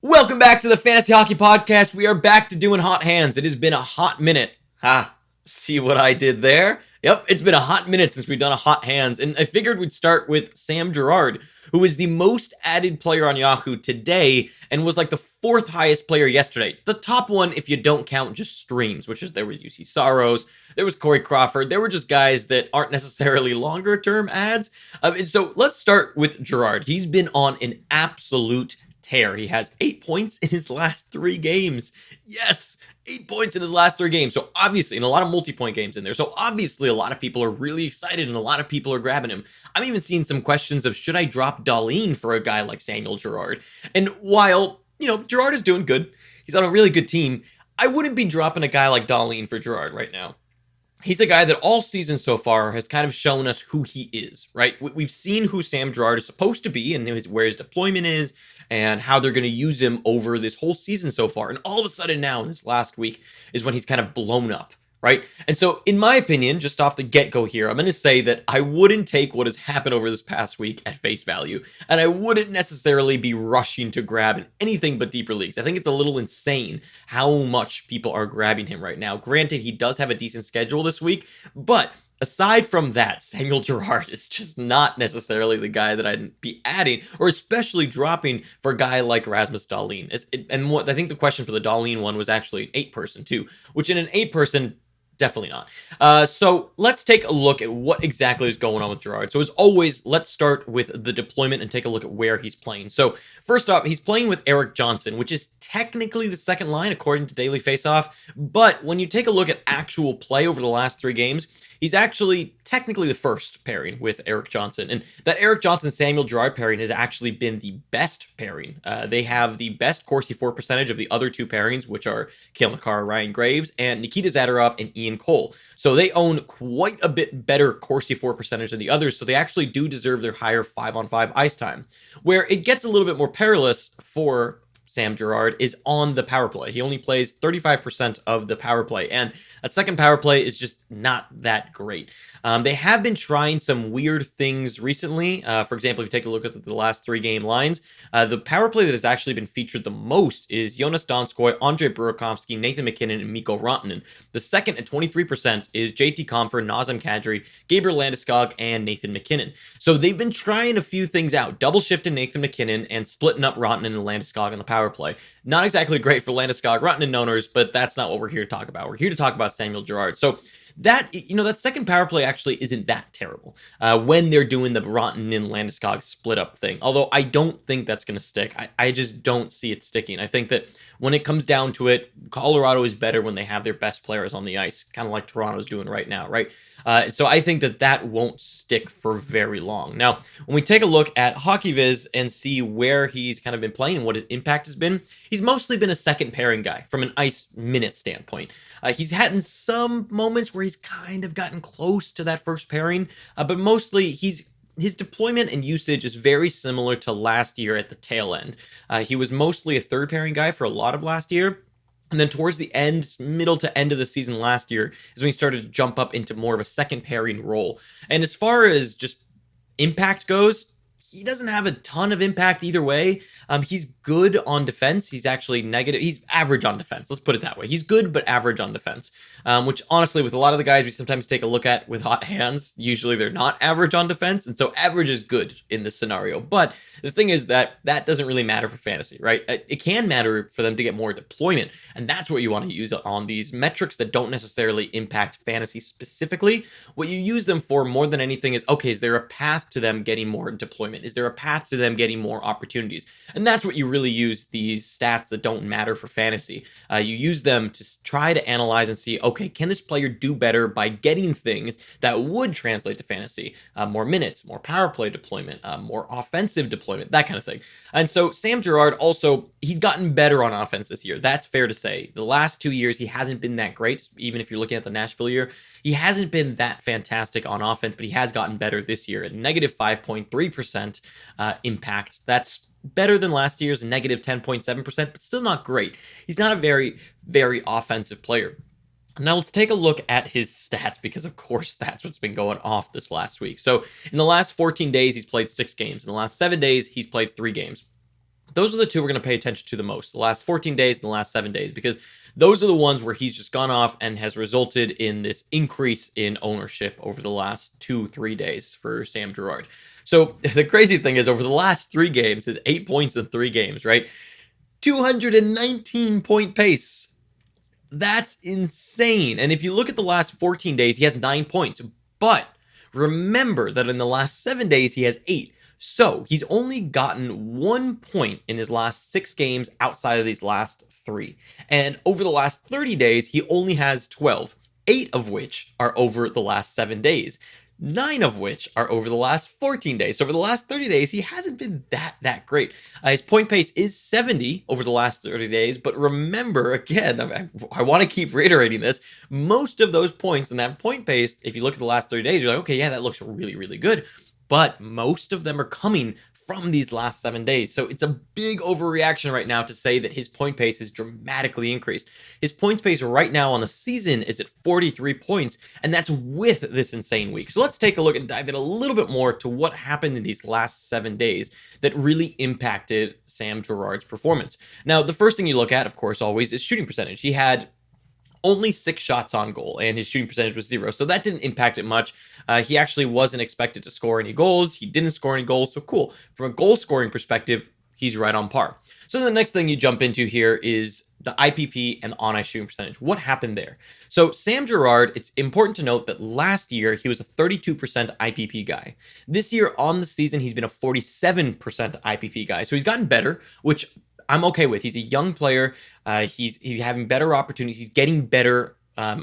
Welcome back to the Fantasy Hockey Podcast. We are back to doing hot hands. It has been a hot minute. See what I did there? Yep, it's been a hot minute since we've done a hot hands, and I figured we'd start with Sam Girard, who is the most added player on Yahoo today and was like the fourth highest player yesterday. The top one, if you don't count just streams, which is there was UC Saros, there was Corey Crawford, there were just guys that aren't necessarily longer term ads. And so let's start with Girard. He's been on an absolute tear. He has 8 points in his last 3 games. Yes, 8 points in his last 3 games. So obviously, and a lot of multi-point games in there. So obviously, a lot of people are really excited and a lot of people are grabbing him. I'm even seeing some questions of should I drop Darlene for a guy like Samuel Girard? And while, Girard is doing good, he's on a really good team, I wouldn't be dropping a guy like Darlene for Girard right now. He's a guy that all season so far has kind of shown us who he is, right? We've seen who Sam Girard is supposed to be and where his deployment is and how they're going to use him over this whole season so far. And all of a sudden now in this last week is when he's kind of blown up, right? And so in my opinion, just off the get-go here, I'm going to say that I wouldn't take what has happened over this past week at face value. And I wouldn't necessarily be rushing to grab in anything but deeper leagues. I think it's a little insane how much people are grabbing him right now. Granted, he does have a decent schedule this week, but aside from that, Samuel Girard is just not necessarily the guy that I'd be adding, or especially dropping for a guy like Rasmus Dahlin. And what I think the question for the Dahlin one was actually an 8-person too, which in an 8-person, definitely not. So let's take a look at what exactly is going on with Girard. So as always, let's start with the deployment and take a look at where he's playing. So first off, he's playing with Erik Johnson, which is technically the second line according to Daily Faceoff. But when you take a look at actual play over the last 3 games, he's actually technically the first pairing with Erik Johnson. And that Erik Johnson-Samuel Girard pairing has actually been the best pairing. They have the best Corsi for percentage of the other 2 pairings, which are Cale Makar, Ryan Graves, and Nikita Zadorov and Ian Cole. So they own quite a bit better Corsi for percentage than the others, so they actually do deserve their higher 5-on-5 ice time. Where it gets a little bit more perilous for Sam Girard is on the power play. He only plays 35% of the power play, and a second power play is just not that great. They have been trying some weird things recently. For example, if you take a look at the last 3 game lines, the power play that has actually been featured the most is Jonas Donskoy, Andre Burakovsky, Nathan MacKinnon, and Mikko Rantanen. The second at 23% is JT Compher, Nazem Kadri, Gabriel Landeskog, and Nathan MacKinnon. So they've been trying a few things out, double shifting Nathan MacKinnon and splitting up Rantanen and Landeskog on the power play. Not exactly great for Landeskog Rantanen owners, but that's not what we're here to talk about. We're here to talk about Samuel Girard. So that second power play actually isn't that terrible when they're doing the Rantanen and Landeskog split up thing. Although I don't think that's going to stick. I just don't see it sticking. I think that when it comes down to it, Colorado is better when they have their best players on the ice, kind of like Toronto's doing right now, right? So I think that won't stick for very long. Now, when we take a look at HockeyViz and see where he's kind of been playing and what his impact has been, he's mostly been a second pairing guy from an ice minute standpoint. He's had in some moments where he's kind of gotten close to that first pairing, but mostly his deployment and usage is very similar to last year at the tail end. He was mostly a third pairing guy for a lot of last year. And then towards the end, middle to end of the season last year is when he started to jump up into more of a second pairing role. And as far as just impact goes, he doesn't have a ton of impact either way. He's good on defense. He's actually negative. He's average on defense. Let's put it that way. He's good, but average on defense. Which honestly, with a lot of the guys we sometimes take a look at with hot hands, usually they're not average on defense. And so average is good in this scenario. But the thing is that doesn't really matter for fantasy, right? It can matter for them to get more deployment. And that's what you want to use on these metrics that don't necessarily impact fantasy specifically. What you use them for more than anything is, okay, is there a path to them getting more deployment? Is there a path to them getting more opportunities? And that's what you really use these stats that don't matter for fantasy. You use them to try to analyze and see, okay, can this player do better by getting things that would translate to fantasy? More minutes, more power play deployment, more offensive deployment, that kind of thing. And so Sam Girard also, he's gotten better on offense this year. That's fair to say. The last 2 years, he hasn't been that great. Even if you're looking at the Nashville year, he hasn't been that fantastic on offense, but he has gotten better this year at negative 5.3% impact. That's better than last year's negative 10.7%, but still not great. He's not a very, very offensive player. Now let's take a look at his stats, because of course that's what's been going off this last week. So in the last 14 days, he's played 6 games. In the last 7 days, he's played 3 games. those are the two we're going to pay attention to the most, the last 14 days and the last 7 days, because those are the ones where he's just gone off and has resulted in this increase in ownership over the last 2-3 days for Sam Girard. So the crazy thing is, over the last 3 games, his 8 points in 3 games, right? 219 point pace. That's insane. And if you look at the last 14 days, he has 9 points. But remember that in the last 7 days, he has 8. So he's only gotten 1 point in his last 6 games outside of these last 3. And over the last 30 days, he only has 12, 8 of which are over the last 7 days. 9 of which are over the last 14 days. So over the last 30 days, he hasn't been that great. His point pace is 70 over the last 30 days, but remember, again, I want to keep reiterating this, most of those points in that point pace, if you look at the last 30 days, you're like, okay, yeah, that looks really, really good. But most of them are coming from these last 7 days. So it's a big overreaction right now to say that his point pace has dramatically increased. His points pace right now on the season is at 43 points, and that's with this insane week. So let's take a look and dive in a little bit more to what happened in these last 7 days that really impacted Sam Girard's performance. Now, the first thing you look at, of course, always is shooting percentage. He had only 6 shots on goal, and his shooting percentage was 0. So that didn't impact it much. He actually wasn't expected to score any goals. He didn't score any goals. So cool. From a goal scoring perspective, he's right on par. So the next thing you jump into here is the IPP and the on-ice shooting percentage. What happened there? So Sam Girard, it's important to note that last year he was a 32% IPP guy. This year on the season, he's been a 47% IPP guy. So he's gotten better, which I'm okay with. He's a young player. He's having better opportunities. He's getting better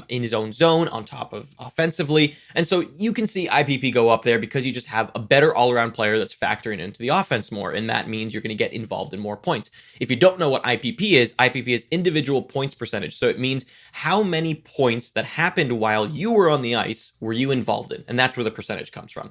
in his own zone on top of offensively. And so you can see IPP go up there because you just have a better all-around player that's factoring into the offense more. And that means you're going to get involved in more points. If you don't know what IPP is individual points percentage. So it means how many points that happened while you were on the ice were you involved in. And that's where the percentage comes from.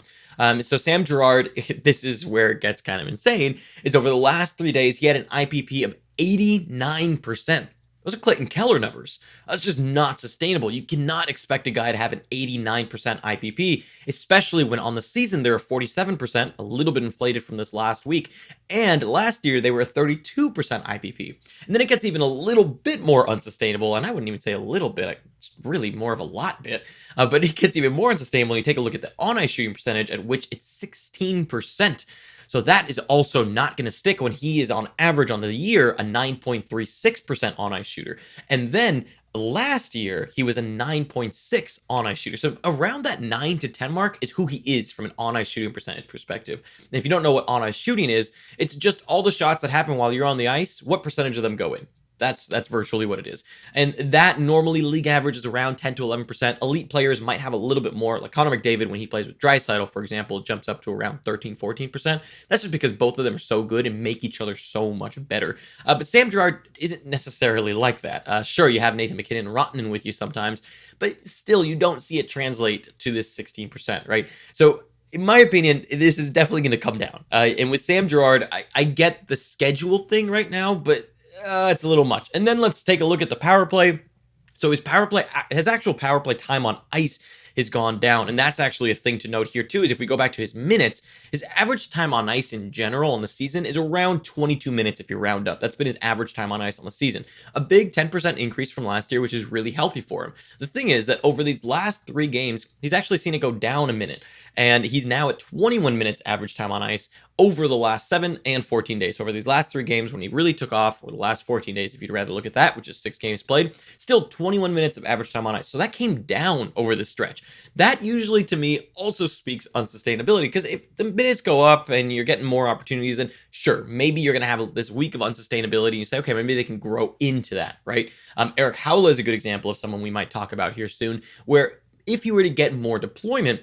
So Sam Girard, this is where it gets kind of insane, is over the last 3 days, he had an IPP of 89%. Those are Clayton Keller numbers. That's just not sustainable. You cannot expect a guy to have an 89% IPP, especially when on the season they were 47%, a little bit inflated from this last week. And last year they were a 32% IPP. And then it gets even a little bit more unsustainable, and I wouldn't even say a little bit, it's really more of a lot bit, but it gets even more unsustainable when you take a look at the on-ice shooting percentage, at which it's 16%. So that is also not going to stick when he is on average on the year a 9.36% on-ice shooter. And then last year, he was a 9.6 on-ice shooter. So around that 9 to 10 mark is who he is from an on-ice shooting percentage perspective. And if you don't know what on-ice shooting is, it's just all the shots that happen while you're on the ice, what percentage of them go in. That's virtually what it is. And that normally league average is around 10 to 11%. Elite players might have a little bit more. Like Connor McDavid, when he plays with Draisaitl, for example, jumps up to around 13, 14%. That's just because both of them are so good and make each other so much better. But Sam Girard isn't necessarily like that. Sure, you have Nathan MacKinnon and Rantanen with you sometimes, but still, you don't see it translate to this 16%, right? So in my opinion, this is definitely going to come down. And with Sam Girard, I get the schedule thing right now, but it's a little much. And then let's take a look at the power play. So his actual power play time on ice has gone down. And that's actually a thing to note here too, is if we go back to his minutes, his average time on ice in general in the season is around 22 minutes if you round up. That's been his average time on ice on the season. A big 10% increase from last year, which is really healthy for him. The thing is that over these last 3 games, he's actually seen it go down a minute. And he's now at 21 minutes average time on ice over the last 7 and 14 days. So over these last 3 games when he really took off, or the last 14 days, if you'd rather look at that, which is 6 games played, still 21 minutes of average time on ice. So that came down over this stretch. That usually, to me, also speaks unsustainability, because if the minutes go up and you're getting more opportunities, then sure, maybe you're going to have this week of unsustainability, and you say, okay, maybe they can grow into that, right? Eric Howla is a good example of someone we might talk about here soon, where if you were to get more deployment,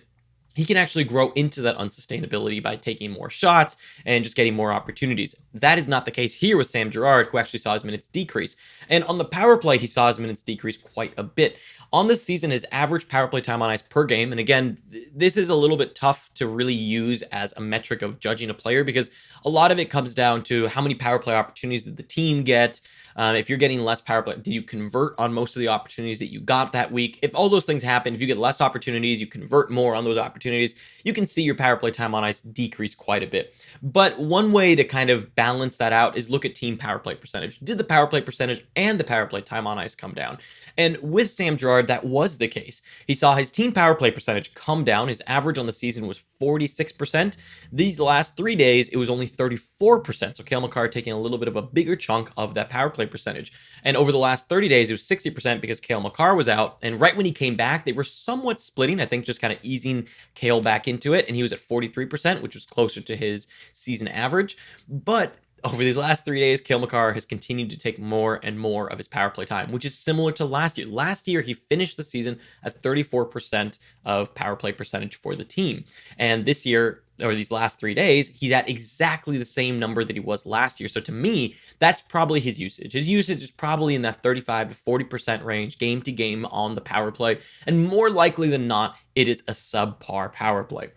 he can actually grow into that unsustainability by taking more shots and just getting more opportunities. That is not the case here with Sam Girard, who actually saw his minutes decrease. And on the power play, he saw his minutes decrease quite a bit. On this season, his average power play time on ice per game, and again, this is a little bit tough to really use as a metric of judging a player, because a lot of it comes down to how many power play opportunities did the team get. If you're getting less power play, do you convert on most of the opportunities that you got that week? If all those things happen, if you get less opportunities, you convert more on those opportunities, opportunities, you can see your power play time on ice decrease quite a bit. But one way to kind of balance that out is look at team power play percentage. Did the power play percentage and the power play time on ice come down? And with Sam Girard, that was the case. He saw his team power play percentage come down. His average on the season was 46%. These last 3 days, it was only 34%. So Cale Makar taking a little bit of a bigger chunk of that power play percentage. And over the last 30 days, it was 60% because Cale Makar was out. And right when he came back, they were somewhat splitting, I think just kind of easing Cale back into it. And he was at 43%, which was closer to his season average. But over these last 3 days, Cale Makar has continued to take more and more of his power play time, which is similar to last year. Last year, he finished the season at 34% of power play percentage for the team. And this year, or these last 3 days, he's at exactly the same number that he was last year. So to me, that's probably his usage. His usage is probably in that 35 to 40% range, game to game on the power play. And more likely than not, it is a subpar power play.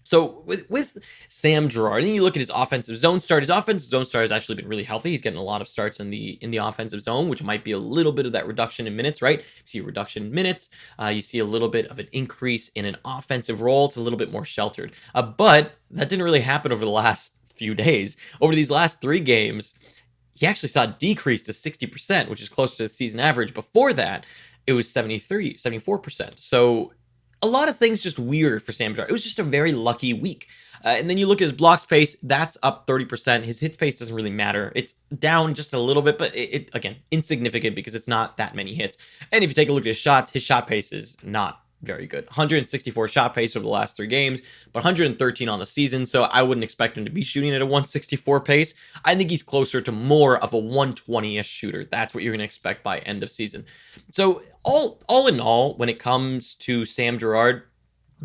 So with Sam Girard, and you look at his offensive zone start. His offensive zone start has actually been really healthy. He's getting a lot of starts in the offensive zone, which might be a little bit of that reduction in minutes, right? You see a reduction in minutes. You see a little bit of an increase in an offensive role. It's a little bit more sheltered. But that didn't really happen over the last few days. Over these last 3 games, he actually saw a decrease to 60%, which is close to the season average. Before that, it was 74%. So a lot of things just weird for Sam Girard. It was just a very lucky week. And then you look at his block space, that's up 30%. His hit pace doesn't really matter. It's down just a little bit, but it again, insignificant because it's not that many hits. And if you take a look at his shot pace is not very good. 164 shot pace over the last 3 games, but 113 on the season. So I wouldn't expect him to be shooting at a 164 pace. I think he's closer to more of a 120-ish shooter. That's what you're going to expect by end of season. So all in all, when it comes to Sam Girard,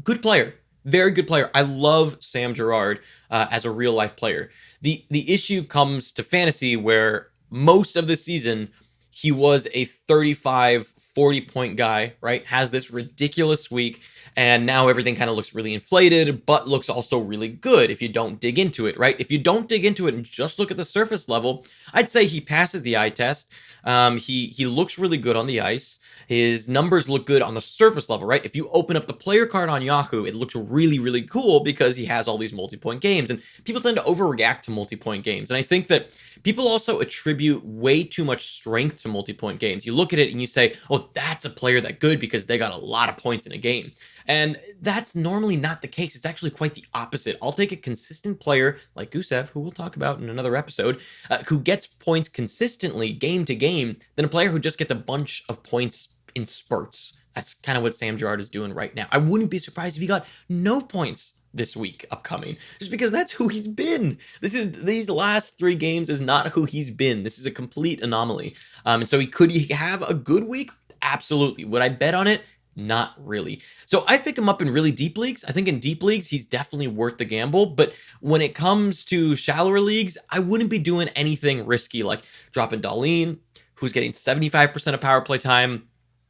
good player. Very good player. I love Sam Girard as a real life player. The issue comes to fantasy where most of the season he was a 35, 40 point guy, right? Has this ridiculous week, and now everything kind of looks really inflated, but looks also really good if you don't dig into it, right? If you don't dig into it and just look at the surface level, I'd say he passes the eye test. He looks really good on the ice. His numbers look good on the surface level, right? If you open up the player card on Yahoo, it looks really, really cool because he has all these multi-point games, and people tend to overreact to multi-point games. And I think that people also attribute way too much strength to multi-point games. You look at it and you say, oh, that's a player that good because they got a lot of points in a game. And that's normally not the case. It's actually quite the opposite. I'll take a consistent player like Gusev, who we'll talk about in another episode, who gets points consistently game to game, than a player who just gets a bunch of points in spurts. That's kind of what Sam Girard is doing right now. I wouldn't be surprised if he got no points this week upcoming, just because that's who he's been. These last 3 games is not who he's been. This is a complete anomaly. And so could he have a good week? Absolutely. Would I bet on it? Not really. So I'd pick him up in really deep leagues. I think in deep leagues, he's definitely worth the gamble. But when it comes to shallower leagues, I wouldn't be doing anything risky like dropping Darlene, who's getting 75% of power play time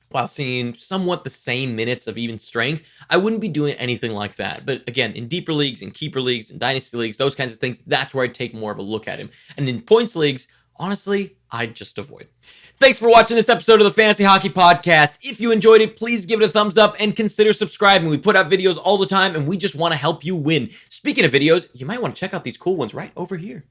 while seeing somewhat the same minutes of even strength. I wouldn't be doing anything like that. But again, in deeper leagues, in keeper leagues, in dynasty leagues, those kinds of things, that's where I'd take more of a look at him. And in points leagues, honestly, I'd just avoid. Thanks for watching this episode of the Fantasy Hockey Podcast. If you enjoyed it, please give it a thumbs up and consider subscribing. We put out videos all the time, and we just want to help you win. Speaking of videos, you might want to check out these cool ones right over here.